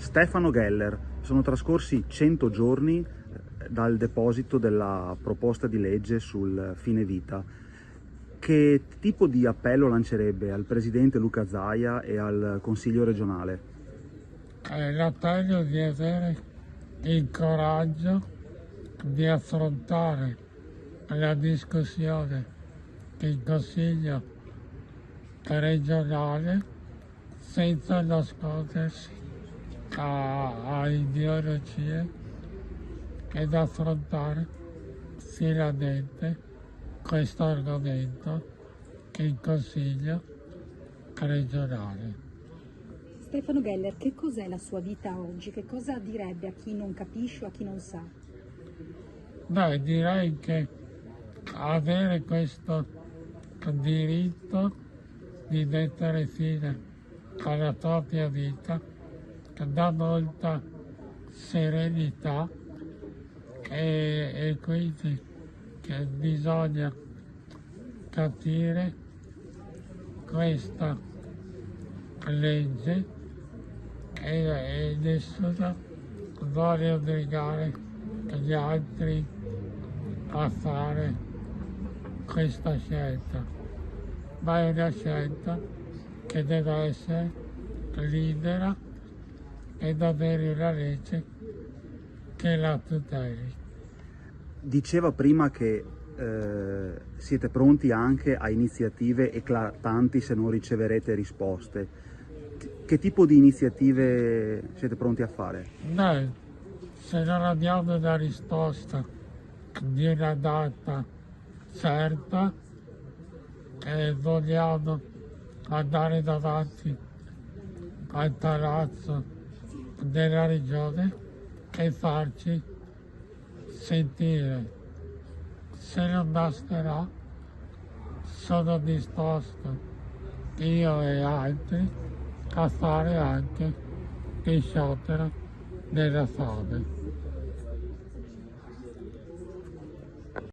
Stefano Geller, sono trascorsi 100 giorni dal deposito della proposta di legge sul fine vita. Che tipo di appello lancerebbe al presidente Luca Zaia e al Consiglio regionale? L'appello di avere il coraggio di affrontare la discussione del Consiglio regionale senza nascondersi a ideologie ed affrontare finalmente questo argomento che il Consiglio regionale. Stefano Geller, che cos'è la sua vita oggi? Che cosa direbbe a chi non capisce o a chi non sa? Beh, direi che avere questo diritto di mettere fine alla propria vita dà molta serenità e quindi che bisogna capire questa legge e nessuno vuole obbligare gli altri a fare questa scelta, ma è una scelta che deve essere libera ed avere una legge che la tuteli. Diceva prima che siete pronti anche a iniziative eclatanti se non riceverete risposte. Che tipo di iniziative siete pronti a fare? Beh, se non abbiamo una risposta di una data certa e vogliamo andare davanti al palazzo della regione e farci sentire. Se non basterà, sono disposto io e altri a fare anche il sciopero della fame.